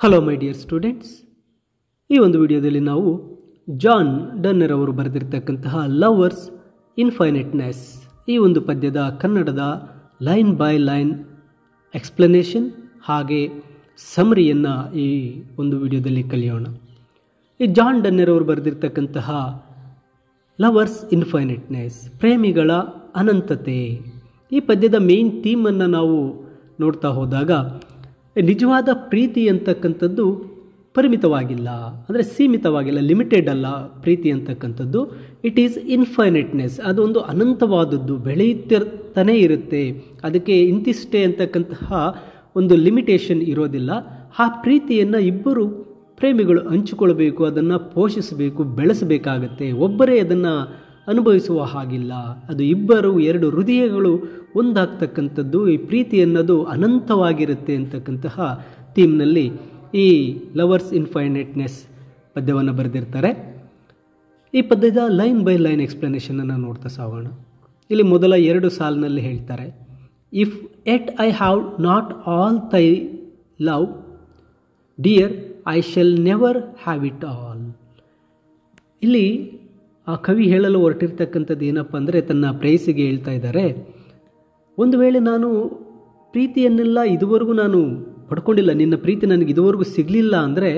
Hello my dear students, ಈ ಒಂದು ವಿಡಿಯೋದಲ್ಲಿ ನಾವು ಜಾನ್ ಡನ್ನರ್ ಅವರು ಬರೆದಿರ್ತಕ್ಕಂತಹ ಲವರ್ಸ್ ಇನ್ಫೈನೈಟ್ನೆಸ್ ಈ ಒಂದು ಪದ್ಯದ ಕನ್ನಡದ ಲೈನ್ ಬೈ ಲೈನ್ ಎಕ್ಸ್ಪ್ಲನೇಷನ್ ಹಾಗೆ ಸಮರಿಯನ್ನು ಈ ಒಂದು ವಿಡಿಯೋದಲ್ಲಿ ಕಲಿಯೋಣ. ಈ ಜಾನ್ ಡನ್ನರ್ ಅವರು ಬರೆದಿರ್ತಕ್ಕಂತಹ ಲವರ್ಸ್ ಇನ್ಫೈನೈಟ್ನೆಸ್ ಪ್ರೇಮಿಗಳ ಅನಂತತೆ ಈ ಪದ್ಯದ ಮೇನ್ ಥೀಮನ್ನು ನಾವು ನೋಡ್ತಾ ಹೋದಾಗ ನಿಜವಾದ ಪ್ರೀತಿ ಅಂತಕ್ಕಂಥದ್ದು ಪರಿಮಿತವಾಗಿಲ್ಲ, ಅಂದರೆ ಸೀಮಿತವಾಗಿಲ್ಲ, ಲಿಮಿಟೆಡ್ ಅಲ್ಲ. ಪ್ರೀತಿ ಅಂತಕ್ಕಂಥದ್ದು ಇಟ್ ಈಸ್ ಇನ್ಫೈನೈಟ್ನೆಸ್, ಅದೊಂದು ಅನಂತವಾದದ್ದು, ಬೆಳೆಯುತ್ತಿರ್ತಾನೆ ಇರುತ್ತೆ. ಅದಕ್ಕೆ ಇಂತಿಷ್ಟೇ ಅಂತಕ್ಕಂತಹ ಒಂದು ಲಿಮಿಟೇಷನ್ ಇರೋದಿಲ್ಲ. ಆ ಪ್ರೀತಿಯನ್ನು ಇಬ್ಬರು ಪ್ರೇಮಿಗಳು ಹಂಚಿಕೊಳ್ಬೇಕು, ಅದನ್ನು ಪೋಷಿಸಬೇಕು, ಬೆಳೆಸಬೇಕಾಗತ್ತೆ. ಒಬ್ಬರೇ ಅದನ್ನು ಅನುಭವಿಸುವ ಹಾಗಿಲ್ಲ. ಅದು ಇಬ್ಬರು, ಎರಡು ಹೃದಯಗಳು ಒಂದಾಗ್ತಕ್ಕಂಥದ್ದು. ಈ ಪ್ರೀತಿ ಅನ್ನೋದು ಅನಂತವಾಗಿರುತ್ತೆ ಅಂತಕ್ಕಂತಹ ಥೀಮ್ನಲ್ಲಿ ಈ ಲವರ್ಸ್ ಇನ್ಫೈನೈಟ್ನೆಸ್ ಪದ್ಯವನ್ನು ಬರೆದಿರ್ತಾರೆ. ಈ ಪದ್ಯದ ಲೈನ್ ಬೈ ಲೈನ್ ಎಕ್ಸ್ಪ್ಲನೇಷನನ್ನು ನೋಡ್ತಾ ಸಾಗೋಣ. ಇಲ್ಲಿ ಮೊದಲ ಎರಡು ಸಾಲಿನಲ್ಲಿ ಹೇಳ್ತಾರೆ, if it I have not all thy love dear I shall never have it all. ಇಲ್ಲಿ ಆ ಕವಿ ಹೇಳಲು ಹೊರಟಿರ್ತಕ್ಕಂಥದ್ದು ಏನಪ್ಪ ಅಂದರೆ, ತನ್ನ ಪ್ರೇಯಸಿಗೆ ಹೇಳ್ತಾ ಇದ್ದಾರೆ, ಒಂದು ವೇಳೆ ನಾನು ಪ್ರೀತಿಯನ್ನೆಲ್ಲ ಇದುವರೆಗೂ ನಾನು ಪಡ್ಕೊಂಡಿಲ್ಲ, ನಿನ್ನ ಪ್ರೀತಿ ನನಗೆ ಇದುವರೆಗೂ ಸಿಗಲಿಲ್ಲ ಅಂದರೆ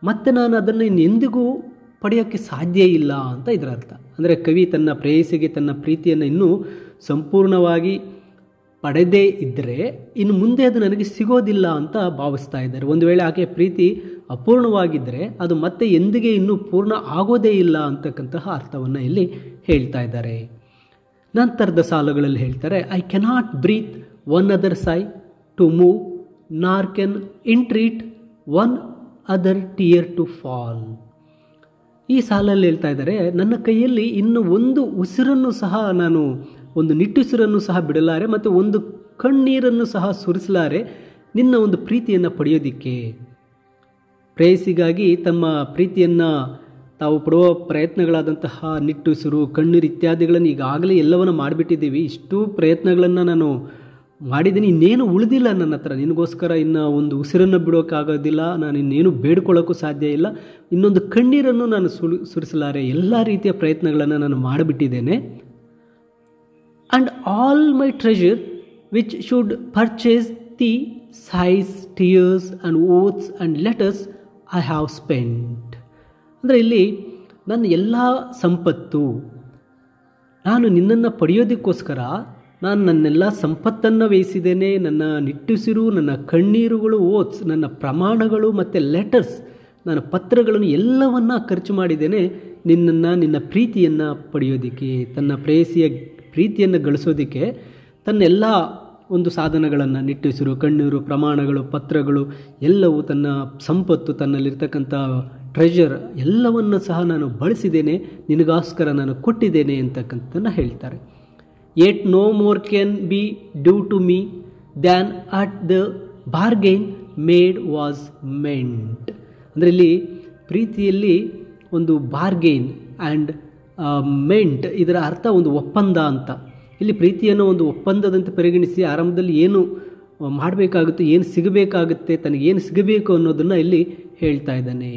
ಮತ್ತೆ ನಾನು ಅದನ್ನು ಇನ್ನೆಂದಿಗೂ ಪಡೆಯೋಕ್ಕೆ ಸಾಧ್ಯ ಇಲ್ಲ ಅಂತ ಇದರ ಅರ್ಥ. ಅಂದರೆ ಕವಿ ತನ್ನ ಪ್ರೇಯಸಿಗೆ ತನ್ನ ಪ್ರೀತಿಯನ್ನು ಇನ್ನೂ ಸಂಪೂರ್ಣವಾಗಿ ಪಡೆದೇ ಇದ್ದರೆ ಇನ್ನು ಮುಂದೆ ಅದು ನನಗೆ ಸಿಗೋದಿಲ್ಲ ಅಂತ ಭಾವಿಸ್ತಾ ಇದ್ದಾರೆ. ಒಂದು ವೇಳೆ ಆಕೆ ಪ್ರೀತಿ ಅಪೂರ್ಣವಾಗಿದ್ದರೆ ಅದು ಮತ್ತೆ ಎಂದಿಗೆ ಇನ್ನೂ ಪೂರ್ಣ ಆಗೋದೇ ಇಲ್ಲ ಅಂತಕ್ಕಂತಹ ಅರ್ಥವನ್ನು ಇಲ್ಲಿ ಹೇಳ್ತಾ ಇದ್ದಾರೆ. ನಂತರದ ಸಾಲುಗಳಲ್ಲಿ ಹೇಳ್ತಾರೆ, I cannot breathe one other sigh to move nor can entreat one other tear to fall. ಈ ಸಾಲಲ್ಲಿ ಹೇಳ್ತಾ ಇದ್ದಾರೆ, ನನ್ನ ಕೈಯಲ್ಲಿ ಇನ್ನು ಒಂದು ಉಸಿರನ್ನು ಸಹ ನಾನು ಒಂದು ನಿಟ್ಟುಸಿರನ್ನು ಸಹ ಬಿಡಲಾರೆ ಮತ್ತು ಒಂದು ಕಣ್ಣೀರನ್ನು ಸಹ ಸುರಿಸಲಾರೆ ನಿನ್ನ ಒಂದು ಪ್ರೀತಿಯನ್ನು ಪಡೆಯೋದಿಕ್ಕೆ. ಪ್ರೇಯಸಿಗಾಗಿ ತಮ್ಮ ಪ್ರೀತಿಯನ್ನು ತಾವು ಪಡುವ ಪ್ರಯತ್ನಗಳಾದಂತಹ ನಿಟ್ಟುಸಿರು, ಕಣ್ಣೀರು ಇತ್ಯಾದಿಗಳನ್ನು ಈಗಾಗಲೇ ಎಲ್ಲವನ್ನು ಮಾಡಿಬಿಟ್ಟಿದ್ದೀವಿ. ಇಷ್ಟು ಪ್ರಯತ್ನಗಳನ್ನು ನಾನು ಮಾಡಿದ್ದೀನಿ, ಇನ್ನೇನು ಉಳಿದಿಲ್ಲ ನನ್ನ ಹತ್ರ. ನಿನಗೋಸ್ಕರ ಇನ್ನು ಒಂದು ಉಸಿರನ್ನು ಬಿಡೋಕ್ಕಾಗೋದಿಲ್ಲ, ನಾನು ಇನ್ನೇನು ಬೇಡ್ಕೊಳ್ಳೋಕ್ಕೂ ಸಾಧ್ಯ ಇಲ್ಲ, ಇನ್ನೊಂದು ಕಣ್ಣೀರನ್ನು ನಾನು ಸುರಿಸಲಾರೆ. ಎಲ್ಲ ರೀತಿಯ ಪ್ರಯತ್ನಗಳನ್ನು ನಾನು ಮಾಡಿಬಿಟ್ಟಿದ್ದೇನೆ. And all my treasure which should purchase the sighs, tears and oaths and letters I have spent. ಅಂದರೆ ಇಲ್ಲಿ ನನ್ನ ಎಲ್ಲ ಸಂಪತ್ತು, ನಾನು ನಿನ್ನನ್ನು ಪಡೆಯೋದಕ್ಕೋಸ್ಕರ ನಾನು ನನ್ನೆಲ್ಲ ಸಂಪತ್ತನ್ನು ವ್ಯಯಿಸಿದ್ದೇನೆ. ನನ್ನ ನಿಟ್ಟುಸಿರು, ನನ್ನ ಕಣ್ಣೀರುಗಳು, ಓತ್ಸ್, ನನ್ನ ಪ್ರಮಾಣಗಳು ಮತ್ತು ಲೆಟರ್ಸ್, ನನ್ನ ಪತ್ರಗಳನ್ನು ಎಲ್ಲವನ್ನ ಖರ್ಚು ಮಾಡಿದ್ದೇನೆ ನಿನ್ನನ್ನು, ನಿನ್ನ ಪ್ರೀತಿಯನ್ನು ಪಡೆಯೋದಕ್ಕೆ. ತನ್ನ ಪ್ರೇಯಸಿಯ ಪ್ರೀತಿಯನ್ನು ಗಳಿಸೋದಕ್ಕೆ ತನ್ನೆಲ್ಲ ಒಂದು ಸಾಧನಗಳನ್ನು, ನಿಟ್ಟುಸಿರು, ಕಣ್ಣೀರು, ಪ್ರಮಾಣಗಳು, ಪತ್ರಗಳು ಎಲ್ಲವೂ, ತನ್ನ ಸಂಪತ್ತು, ತನ್ನಲ್ಲಿರ್ತಕ್ಕಂಥ ಟ್ರೆಷರ್ ಎಲ್ಲವನ್ನು ಸಹ ನಾನು ಬಳಸಿದ್ದೇನೆ, ನಿನಗೋಸ್ಕರ ನಾನು ಕೊಟ್ಟಿದ್ದೇನೆ ಅಂತಕ್ಕಂಥದ್ದನ್ನು ಹೇಳ್ತಾರೆ. Yet no more can be due to me than at the bargain made was meant. ಅಂದರೆ ಇಲ್ಲಿ ಪ್ರೀತಿಯಲ್ಲಿ ಒಂದು ಬಾರ್ಗೈನ್ ಆ್ಯಂಡ್ ಮೆಂಟ್, ಇದರ ಅರ್ಥ ಒಂದು ಒಪ್ಪಂದ ಅಂತ. ಇಲ್ಲಿ ಪ್ರೀತಿಯನ್ನು ಒಂದು ಒಪ್ಪಂದದಂತೆ ಪರಿಗಣಿಸಿ ಆರಂಭದಲ್ಲಿ ಏನು ಮಾಡಬೇಕಾಗುತ್ತೆ, ಏನು ಸಿಗಬೇಕಾಗುತ್ತೆ, ತನಗೇನು ಸಿಗಬೇಕು ಅನ್ನೋದನ್ನು ಇಲ್ಲಿ ಹೇಳ್ತಾ ಇದ್ದಾನೆ.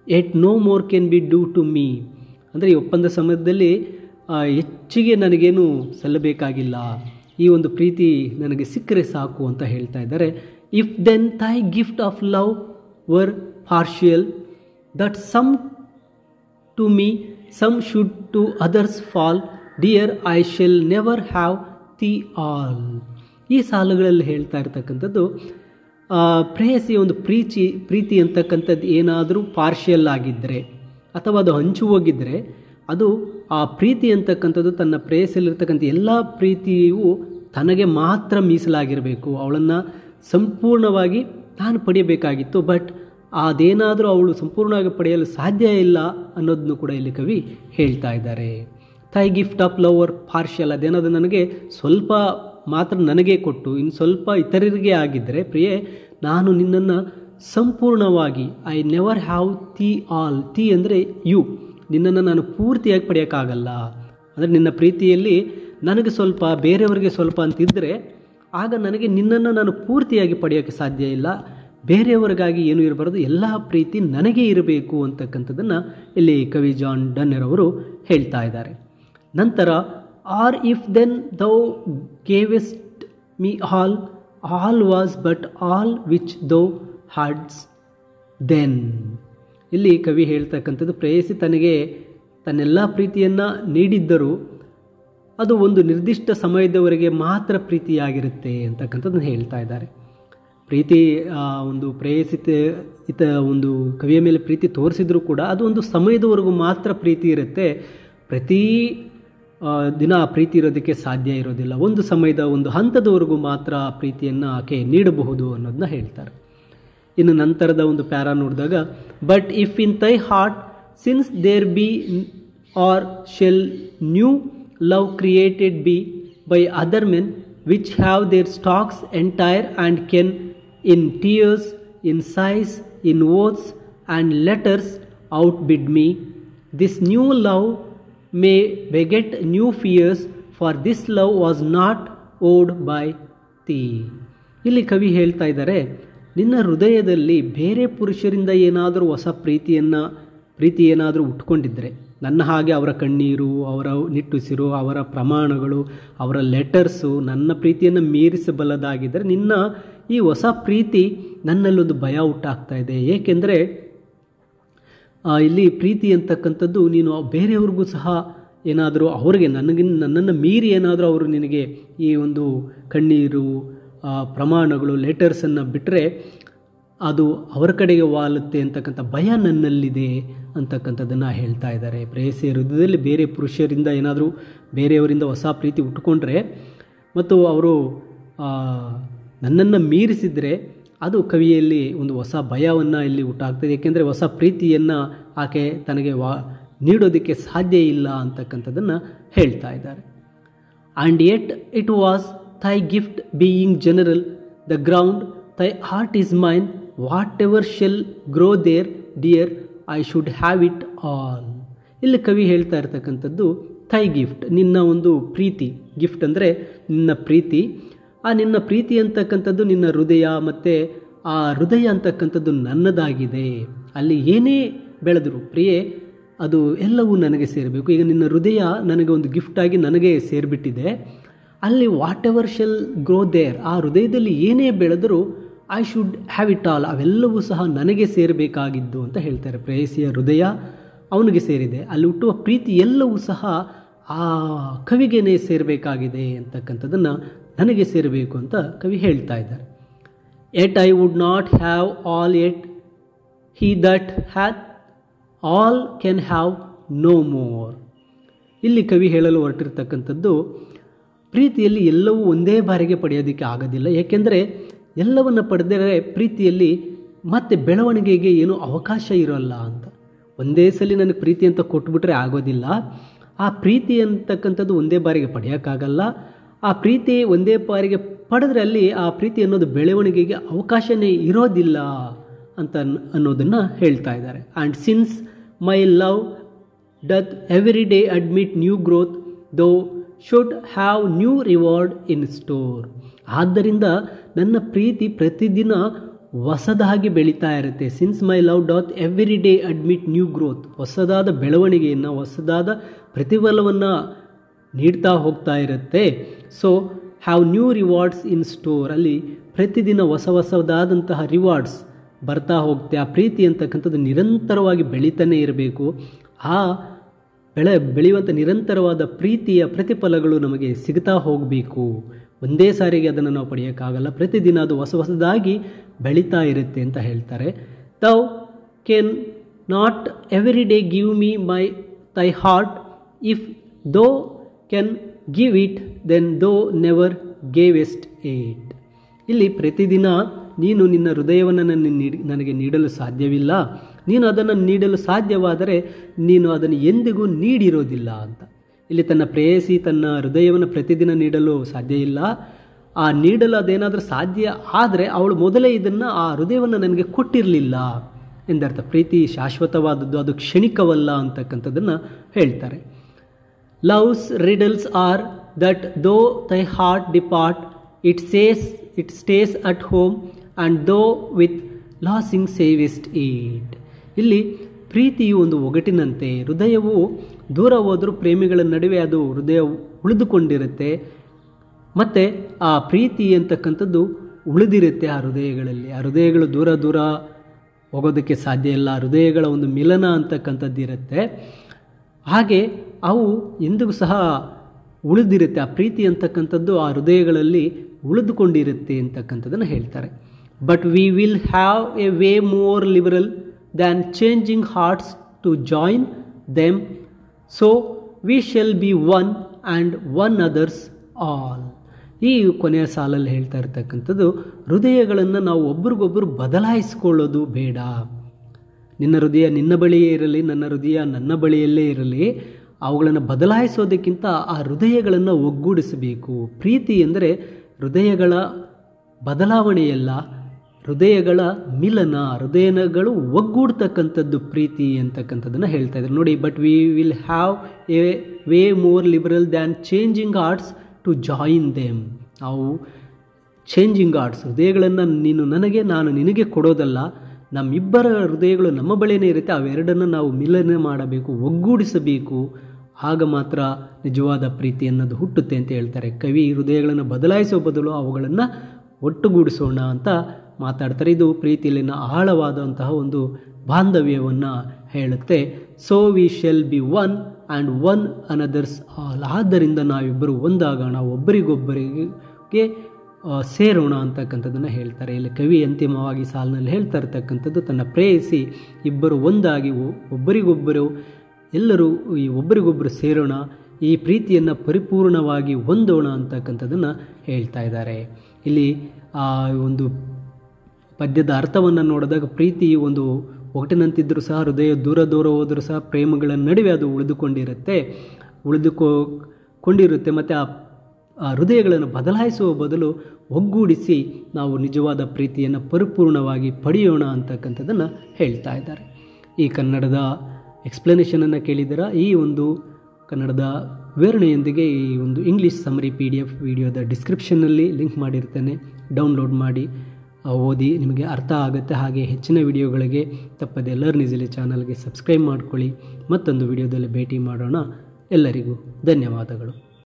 Yet no more can be due to me ಅಂದರೆ ಈ ಒಪ್ಪಂದ ಸಮಯದಲ್ಲಿ ಹೆಚ್ಚಿಗೆ ನನಗೇನು ಸಲ್ಲಬೇಕಾಗಿಲ್ಲ, ಈ ಒಂದು ಪ್ರೀತಿ ನನಗೆ ಸಿಕ್ಕರೆ ಸಾಕು ಅಂತ ಹೇಳ್ತಾ ಇದ್ದಾರೆ. If then thy gift of love were partial that some to me some should to others fall dear I shall never have the all. ಈ ಸಾಲುಗಳಲ್ಲಿ ಹೇಳ್ತಾ ಇರ್ತಕ್ಕಂಥದ್ದು, ಪ್ರೇಯಸಿಯ ಒಂದು ಪ್ರೀತಿ ಅಂತಕ್ಕಂಥದ್ದು ಏನಾದರೂ ಪಾರ್ಷಿಯಲ್ ಆಗಿದ್ದರೆ ಅಥವಾ ಅದು ಹಂಚು ಹೋಗಿದ್ದರೆ ಅದು ಆ ಪ್ರೀತಿ ಅಂತಕ್ಕಂಥದ್ದು ತನ್ನ ಪ್ರೇಯಸಿಯಲ್ಲಿರ್ತಕ್ಕಂಥ ಎಲ್ಲ ಪ್ರೀತಿಯು ತನಗೆ ಮಾತ್ರ ಮೀಸಲಾಗಿರಬೇಕು. ಅವಳನ್ನು ಸಂಪೂರ್ಣವಾಗಿ ನಾನು ಪಡೆಯಬೇಕಾಗಿತ್ತು, ಬಟ್ ಅದೇನಾದರೂ ಅವಳು ಸಂಪೂರ್ಣವಾಗಿ ಪಡೆಯಲು ಸಾಧ್ಯ ಇಲ್ಲ ಅನ್ನೋದನ್ನು ಕೂಡ ಇಲ್ಲಿ ಕವಿ ಹೇಳ್ತಾ ಇದ್ದಾರೆ. Thy gift of lover partial, ಅದೇನಾದರೂ ನನಗೆ ಸ್ವಲ್ಪ ಮಾತ್ರ ನನಗೆ ಕೊಟ್ಟು ಇನ್ನು ಸ್ವಲ್ಪ ಇತರರಿಗೆ ಆಗಿದ್ದರೆ ಪ್ರಿಯೆ, ನಾನು ನಿನ್ನನ್ನು ಸಂಪೂರ್ಣವಾಗಿ ಐ ನೆವರ್ ಹ್ಯಾವ್ ತಿ ಆಲ್. ತಿ ಅಂದರೆ ಯು, ನಿನ್ನನ್ನು ನಾನು ಪೂರ್ತಿಯಾಗಿ ಪಡೆಯೋಕ್ಕಾಗಲ್ಲ. ಅಂದರೆ ನಿನ್ನ ಪ್ರೀತಿಯಲ್ಲಿ ನನಗೆ ಸ್ವಲ್ಪ, ಬೇರೆಯವರಿಗೆ ಸ್ವಲ್ಪ ಅಂತಿದ್ದರೆ ಆಗ ನನಗೆ ನಿನ್ನನ್ನು ನಾನು ಪೂರ್ತಿಯಾಗಿ ಪಡೆಯೋಕ್ಕೆ ಸಾಧ್ಯ ಇಲ್ಲ. ಬೇರೆಯವರಿಗಾಗಿ ಏನು ಇರಬಾರ್ದು, ಎಲ್ಲ ಪ್ರೀತಿ ನನಗೆ ಇರಬೇಕು ಅಂತಕ್ಕಂಥದ್ದನ್ನು ಇಲ್ಲಿ ಕವಿ ಜಾನ್ ಡನ್ನೆರ್ ಅವರು ಹೇಳ್ತಾ ಇದ್ದಾರೆ. ನಂತರ or if then thou gavest me all was but all which thou hadst then. ಇಲ್ಲಿ ಕವಿ ಹೇಳ್ತಕ್ಕಂಥದ್ದು, ಪ್ರೇಯಸಿ ತನಗೆ ತನ್ನೆಲ್ಲ ಪ್ರೀತಿಯನ್ನು ನೀಡಿದ್ದರೂ ಅದು ಒಂದು ನಿರ್ದಿಷ್ಟ ಸಮಯದವರೆಗೆ ಮಾತ್ರ ಪ್ರೀತಿಯಾಗಿರುತ್ತೆ ಅಂತಕ್ಕಂಥದ್ದನ್ನು ಹೇಳ್ತಾ ಇದ್ದಾರೆ. ಪ್ರೀತಿ ಒಂದು ಪ್ರೇಯಸಿತ ಒಂದು ಕವಿಯ ಮೇಲೆ ಪ್ರೀತಿ ತೋರಿಸಿದ್ರು ಕೂಡ ಅದು ಒಂದು ಸಮಯದವರೆಗೂ ಮಾತ್ರ ಪ್ರೀತಿ ಇರುತ್ತೆ. ಪ್ರತಿ ದಿನ ಆ ಪ್ರೀತಿ ಇರೋದಕ್ಕೆ ಸಾಧ್ಯ ಇರೋದಿಲ್ಲ. ಒಂದು ಸಮಯದ ಒಂದು ಹಂತದವರೆಗೂ ಮಾತ್ರ ಪ್ರೀತಿಯನ್ನು ಆಕೆ ನೀಡಬಹುದು ಅನ್ನೋದನ್ನ ಹೇಳ್ತಾರೆ. ಇನ್ನು ನಂತರದ ಒಂದು ಪ್ಯಾರಾ ನೋಡಿದಾಗ, but if in thy heart since there be or shall new love created be by other men which have their stocks entire and can in tears, in sighs, in oaths and letters outbid me. This new love may beget new fears, for this love was not owed by thee. ಇಲ್ಲಿ ಕವಿ ಹೇಳ್ತಾ ಇದ್ದಾರೆ, ನಿನ್ನ ಹೃದಯದಲ್ಲಿ ಬೇರೆ ಪುರುಷರಿಂದ ಏನಾದರೂ ಹೊಸ ಪ್ರೀತಿ ಏನಾದರೂ ಉಟ್ಕೊಂಡಿದ್ದರೆ, ನನ್ನ ಹಾಗೆ ಅವರ ಕಣ್ಣೀರು, ಅವರ ನಿಟ್ಟುಸಿರು, ಅವರ ಪ್ರಮಾಣಗಳು, ಅವರ ಲೆಟರ್ಸು ನನ್ನ ಪ್ರೀತಿಯನ್ನು ಮೀರಿಸಬಲ್ಲದಾಗಿದ್ದರೆ, ನಿನ್ನ ಈ ಹೊಸ ಪ್ರೀತಿ ನನ್ನಲ್ಲೊಂದು ಭಯ ಉಂಟಾಗ್ತಾ ಇದೆ. ಏಕೆಂದರೆ ಇಲ್ಲಿ ಪ್ರೀತಿ ಅಂತಕ್ಕಂಥದ್ದು ನೀನು ಬೇರೆಯವ್ರಿಗೂ ಸಹ ಏನಾದರೂ ಅವ್ರಿಗೆ ನನ್ನನ್ನು ಮೀರಿ ಏನಾದರೂ ಅವರು ನಿನಗೆ ಈ ಒಂದು ಕಣ್ಣೀರು, ಪ್ರಮಾಣಗಳು, ಲೆಟರ್ಸನ್ನು ಬಿಟ್ಟರೆ ಅದು ಅವರ ಕಡೆಗೆ ವಾಲುತ್ತೆ ಅಂತಕ್ಕಂಥ ಭಯ ನನ್ನಲ್ಲಿದೆ ಅಂತಕ್ಕಂಥದ್ದನ್ನು ಹೇಳ್ತಾ ಇದ್ದಾರೆ. ಪ್ರೇಯಸಿಯ ಹೃದಯದಲ್ಲಿ ಬೇರೆ ಪುರುಷರಿಂದ ಏನಾದರೂ ಬೇರೆಯವರಿಂದ ಹೊಸ ಪ್ರೀತಿ ಉಟ್ಕೊಂಡ್ರೆ ಮತ್ತು ಅವರು ನನ್ನನ್ನು ಮೀರಿಸಿದರೆ ಅದು ಕವಿಯಲ್ಲಿ ಒಂದು ಹೊಸ ಭಯವನ್ನು ಇಲ್ಲಿ ಉಂಟಾಗ್ತದೆ. ಏಕೆಂದರೆ ಹೊಸ ಪ್ರೀತಿಯನ್ನು ಆಕೆ ತನಗೆ ನೀಡೋದಕ್ಕೆ ಸಾಧ್ಯ ಇಲ್ಲ ಅಂತಕ್ಕಂಥದ್ದನ್ನು ಹೇಳ್ತಾ ಇದ್ದಾರೆ. And yet it was thy gift being general the ground thy heart is mine, whatever shall grow there dear I should have it all. ಇಲ್ಲಿ ಕವಿ ಹೇಳ್ತಾ ಇರ್ತಕ್ಕಂಥದ್ದು ಥೈ ಗಿಫ್ಟ್, ನಿನ್ನ ಒಂದು ಪ್ರೀತಿ. ಗಿಫ್ಟ್ ಅಂದರೆ ನಿನ್ನ ಪ್ರೀತಿ. ಆ ನಿನ್ನ ಪ್ರೀತಿ ಅಂತಕ್ಕಂಥದ್ದು ನಿನ್ನ ಹೃದಯ, ಮತ್ತು ಆ ಹೃದಯ ಅಂತಕ್ಕಂಥದ್ದು ನನ್ನದಾಗಿದೆ. ಅಲ್ಲಿ ಏನೇ ಬೆಳೆದರೂ ಪ್ರಿಯೆ ಅದು ಎಲ್ಲವೂ ನನಗೆ ಸೇರಬೇಕು. ಈಗ ನಿನ್ನ ಹೃದಯ ನನಗೆ ಒಂದು ಗಿಫ್ಟಾಗಿ ನನಗೆ ಸೇರಿಬಿಟ್ಟಿದೆ. ಅಲ್ಲಿ whatever shall grow there, ಆ ಹೃದಯದಲ್ಲಿ ಏನೇ ಬೆಳೆದರೂ I should have it all, ಅವೆಲ್ಲವೂ ಸಹ ನನಗೆ ಸೇರಬೇಕಾಗಿದ್ದು ಅಂತ ಹೇಳ್ತಾರೆ. ಪ್ರೇಯಸಿಯ ಹೃದಯ ಅವನಿಗೆ ಸೇರಿದೆ, ಅಲ್ಲಿ ಹುಟ್ಟುವ ಪ್ರೀತಿ ಎಲ್ಲವೂ ಸಹ ಆ ಕವಿಗೇನೆ ಸೇರಬೇಕಾಗಿದೆ ಅಂತಕ್ಕಂಥದ್ದನ್ನು ನನಗೆ ಸೇರಬೇಕು ಅಂತ ಕವಿ ಹೇಳ್ತಾ ಇದ್ದಾರೆ. Yet I would not have all yet he that hath all can have no more. ಇಲ್ಲಿ ಕವಿ ಹೇಳಲು ಹೊರಟಿರ್ತಕ್ಕಂಥದ್ದು, ಪ್ರೀತಿಯಲ್ಲಿ ಎಲ್ಲವೂ ಒಂದೇ ಬಾರಿಗೆ ಪಡೆಯೋದಕ್ಕೆ ಆಗೋದಿಲ್ಲ. ಏಕೆಂದರೆ ಎಲ್ಲವನ್ನು ಪಡೆದರೆ ಪ್ರೀತಿಯಲ್ಲಿ ಮತ್ತೆ ಬೆಳವಣಿಗೆಗೆ ಏನೂ ಅವಕಾಶ ಇರೋಲ್ಲ ಅಂತ. ಒಂದೇ ಸಲ ನನಗೆ ಪ್ರೀತಿ ಅಂತ ಕೊಟ್ಬಿಟ್ರೆ ಆಗೋದಿಲ್ಲ. ಆ ಪ್ರೀತಿ ಅಂತಕ್ಕಂಥದ್ದು ಒಂದೇ ಬಾರಿಗೆ ಪಡೆಯೋಕ್ಕಾಗಲ್ಲ. ಆ ಪ್ರೀತಿ ಒಂದೇ ಬಾರಿಗೆ ಪಡೆದ್ರೆ ಅಲ್ಲಿ ಆ ಪ್ರೀತಿ ಅನ್ನೋದು ಬೆಳವಣಿಗೆಗೆ ಅವಕಾಶನೇ ಇರೋದಿಲ್ಲ ಅಂತ ಅನ್ನೋದನ್ನು ಹೇಳ್ತಾ ಇದ್ದಾರೆ. And since my love doth every day admit new growth thou should have new reward in store. ಆದ್ದರಿಂದ ನನ್ನ ಪ್ರೀತಿ ಪ್ರತಿದಿನ ಹೊಸದಾಗಿ ಬೆಳೀತಾ ಇರುತ್ತೆ. Since my love doth every day admit new growth, ಹೊಸದಾದ ಬೆಳವಣಿಗೆಯನ್ನು, ಹೊಸದಾದ ಪ್ರತಿಫಲವನ್ನು ನೀಡ್ತಾ ಹೋಗ್ತಾ ಇರುತ್ತೆ. So have new rewards in store, ಅಲ್ಲಿ ಪ್ರತಿದಿನ ಹೊಸದಾದಂತಹ ರಿವಾರ್ಡ್ಸ್ ಬರ್ತಾ ಹೋಗುತ್ತೆ. ಆ ಪ್ರೀತಿ ಅಂತಕ್ಕಂಥದ್ದು ನಿರಂತರವಾಗಿ ಬೆಳೀತಾನೆ ಇರಬೇಕು. ಆ ಬೆಳೆಯುವಂಥ ನಿರಂತರವಾದ ಪ್ರೀತಿಯ ಪ್ರತಿಫಲಗಳು ನಮಗೆ ಸಿಗ್ತಾ ಹೋಗಬೇಕು. ಒಂದೇ ಸಾರಿಗೆ ಅದನ್ನು ನಾವು ಪಡೆಯೋಕ್ಕಾಗಲ್ಲ. ಪ್ರತಿದಿನ ಅದು ಹೊಸದಾಗಿ ಬೆಳೀತಾ ಇರುತ್ತೆ ಅಂತ ಹೇಳ್ತಾರೆ. Thou can not every day give me my thy heart, if thou can give it then thou never gavest it. ಇಲ್ಲಿ ಪ್ರತಿದಿನ ನೀನು ನಿನ್ನ ಹೃದಯವನ್ನು ನನಗೆ ನೀಡಲು ಸಾಧ್ಯವಿಲ್ಲ, ನೀನು ಅದನ್ನು ನೀಡಲು ಸಾಧ್ಯವಾದರೆ ನೀನು ಅದನ್ನು ಎಂದಿಗೂ ನೀಡಿರೋದಿಲ್ಲ ಅಂತ. ಇಲ್ಲಿ ತನ್ನ ಪ್ರೇಯಸಿ ತನ್ನ ಹೃದಯವನ್ನು ಪ್ರತಿದಿನ ನೀಡಲು ಸಾಧ್ಯ ಇಲ್ಲ. ಆ ನೀಡಲು ಅದೇನಾದರೂ ಸಾಧ್ಯ ಆದರೆ ಅವಳು ಮೊದಲೇ ಇದನ್ನು ಆ ಹೃದಯವನ್ನು ನನಗೆ ಕೊಟ್ಟಿರಲಿಲ್ಲ ಎಂದರ್ಥ. ಪ್ರೀತಿ ಶಾಶ್ವತವಾದದ್ದು, ಅದು ಕ್ಷಣಿಕವಲ್ಲ ಅಂತಕ್ಕಂಥದ್ದನ್ನು ಹೇಳ್ತಾರೆ. Loves riddles are that though thy heart depart, it stays at home, and thou with losing savest it. ಇಲ್ಲಿ ಪ್ರೀತಿಯು ಒಂದು ಒಗಟಿನಂತೆ, ಹೃದಯವು ದೂರ ಹೋದರೂ ಪ್ರೇಮಿಗಳ ನಡುವೆ ಅದು ಹೃದಯ ಉಳಿದುಕೊಂಡಿರುತ್ತೆ. ಮತ್ತು ಆ ಪ್ರೀತಿ ಅಂತಕ್ಕಂಥದ್ದು ಉಳಿದಿರುತ್ತೆ ಆ ಹೃದಯಗಳಲ್ಲಿ. ಆ ಹೃದಯಗಳು ದೂರ ದೂರ ಹೋಗೋದಕ್ಕೆ ಸಾಧ್ಯ ಇಲ್ಲ. ಹೃದಯಗಳ ಒಂದು ಮಿಲನ ಅಂತಕ್ಕಂಥದ್ದು ಇರುತ್ತೆ. ಹಾಗೆ ಅವು ಎಂದಿಗೂ ಸಹ ಉಳಿದಿರುತ್ತೆ. ಆ ಪ್ರೀತಿ ಅಂತಕ್ಕಂಥದ್ದು ಆ ಹೃದಯಗಳಲ್ಲಿ ಉಳಿದುಕೊಂಡಿರುತ್ತೆ ಅಂತಕ್ಕಂಥದ್ದನ್ನು ಹೇಳ್ತಾರೆ. But we will have a way more liberal than changing hearts to join them, so we shall be one and one others all. ಈ ಕೊನೆಯ ಸಾಲಲ್ಲಿ ಹೇಳ್ತಾ ಇರ್ತಕ್ಕಂಥದ್ದು, ಹೃದಯಗಳನ್ನು ನಾವು ಒಬ್ರಿಗೊಬ್ಬರು ಬದಲಾಯಿಸಿಕೊಳ್ಳೋದು ಬೇಡ. ನಿನ್ನ ಹೃದಯ ನಿನ್ನ ಬಳಿಯೇ ಇರಲಿ, ನನ್ನ ಹೃದಯ ನನ್ನ ಬಳಿಯಲ್ಲೇ ಇರಲಿ. ಅವುಗಳನ್ನು ಬದಲಾಯಿಸೋದಕ್ಕಿಂತ ಆ ಹೃದಯಗಳನ್ನು ಒಗ್ಗೂಡಿಸಬೇಕು. ಪ್ರೀತಿ ಎಂದರೆ ಹೃದಯಗಳ ಬದಲಾವಣೆಯಲ್ಲ, ಹೃದಯಗಳ ಮಿಲನ, ಹೃದಯಗಳು ಒಗ್ಗೂಡ್ತಕ್ಕಂಥದ್ದು ಪ್ರೀತಿ ಅಂತಕ್ಕಂಥದ್ದನ್ನು ಹೇಳ್ತಾ ಇದ್ದಾರೆ ನೋಡಿ. But we will have a way more liberal than changing hearts to join them. ನಾವು ಚೇಂಜಿಂಗ್ ಹಾರ್ಟ್ಸ್, ಹೃದಯಗಳನ್ನು ನೀನು ನನಗೆ ನಾನು ನಿನಗೆ ಕೊಡೋದಲ್ಲ, ನಮ್ಮಿಬ್ಬರ ಹೃದಯಗಳು ನಮ್ಮ ಬಳಿಯೇ ಇರುತ್ತೆ. ಅವೆರಡನ್ನು ನಾವು ಮಿಲನ ಮಾಡಬೇಕು, ಒಗ್ಗೂಡಿಸಬೇಕು. ಆಗ ಮಾತ್ರ ನಿಜವಾದ ಪ್ರೀತಿ ಅನ್ನೋದು ಹುಟ್ಟುತ್ತೆ ಅಂತ ಹೇಳ್ತಾರೆ ಕವಿ. ಹೃದಯಗಳನ್ನು ಬದಲಾಯಿಸೋ ಬದಲು ಅವುಗಳನ್ನು ಒಟ್ಟುಗೂಡಿಸೋಣ ಅಂತ ಮಾತಾಡ್ತಾರೆ. ಇದು ಪ್ರೀತಿಯಲ್ಲಿನ ಆಳವಾದಂತಹ ಒಂದು ಬಾಂಧವ್ಯವನ್ನು ಹೇಳುತ್ತೆ. So we shall be one and one another all. ಆದ್ದರಿಂದ ನಾವಿಬ್ಬರು ಒಂದಾಗೋಣ, ಒಬ್ಬರಿಗೊಬ್ಬರಿಗೆ ಸೇರೋಣ ಅಂತಕ್ಕಂಥದ್ದನ್ನು ಹೇಳ್ತಾರೆ. ಇಲ್ಲಿ ಕವಿ ಅಂತಿಮವಾಗಿ ಸಾಲಿನಲ್ಲಿ ಹೇಳ್ತಾ ಇರ್ತಕ್ಕಂಥದ್ದು, ತನ್ನ ಪ್ರೇಯಸಿ ಇಬ್ಬರು ಒಂದಾಗಿ ಒಬ್ಬರಿಗೊಬ್ಬರು ಎಲ್ಲರೂ ಈ ಒಬ್ಬರಿಗೊಬ್ಬರು ಸೇರೋಣ, ಈ ಪ್ರೀತಿಯನ್ನು ಪರಿಪೂರ್ಣವಾಗಿ ಹೊಂದೋಣ ಅಂತಕ್ಕಂಥದ್ದನ್ನು ಹೇಳ್ತಾ ಇದ್ದಾರೆ. ಇಲ್ಲಿ ಆ ಒಂದು ಪದ್ಯದ ಅರ್ಥವನ್ನು ನೋಡಿದಾಗ, ಪ್ರೀತಿ ಒಂದು ಒಗಟಿನಂತಿದ್ದರೂ ಸಹ ಹೃದಯ ದೂರ ದೂರ ಹೋದರೂ ಸಹ ಪ್ರೇಮಗಳ ನಡುವೆ ಅದು ಉಳಿದುಕೊಂಡಿರುತ್ತೆ. ಮತ್ತು ಆ ಹೃದಯಗಳನ್ನು ಬದಲಾಯಿಸುವ ಬದಲು ಒಗ್ಗೂಡಿಸಿ ನಾವು ನಿಜವಾದ ಪ್ರೀತಿಯನ್ನು ಪರಿಪೂರ್ಣವಾಗಿ ಪಡೆಯೋಣ ಅಂತಕ್ಕಂಥದ್ದನ್ನು ಹೇಳ್ತಾ ಇದ್ದಾರೆ. ಈ ಕನ್ನಡದ ಎಕ್ಸ್ಪ್ಲನೇಷನನ್ನು ಕೇಳಿದ್ದೀರಾ. ಈ ಒಂದು ಕನ್ನಡದ ವಿವರಣೆಯೊಂದಿಗೆ ಈ ಒಂದು ಇಂಗ್ಲೀಷ್ ಸಮರಿ PDF ವಿಡಿಯೋದ ಡಿಸ್ಕ್ರಿಪ್ಷನ್ನಲ್ಲಿ ಲಿಂಕ್ ಮಾಡಿರ್ತೇನೆ. ಡೌನ್ಲೋಡ್ ಮಾಡಿ ಓದಿ, ನಿಮಗೆ ಅರ್ಥ ಆಗುತ್ತೆ. ಹಾಗೆ ಹೆಚ್ಚಿನ ವಿಡಿಯೋಗಳಿಗೆ ತಪ್ಪದೆ ಲರ್ನ್ ಈಸಿಲಿ ಚಾನಲ್ಗೆ ಸಬ್ಸ್ಕ್ರೈಬ್ ಮಾಡ್ಕೊಳ್ಳಿ. ಮತ್ತೊಂದು ವಿಡಿಯೋದಲ್ಲಿ ಭೇಟಿ ಮಾಡೋಣ. ಎಲ್ಲರಿಗೂ ಧನ್ಯವಾದಗಳು.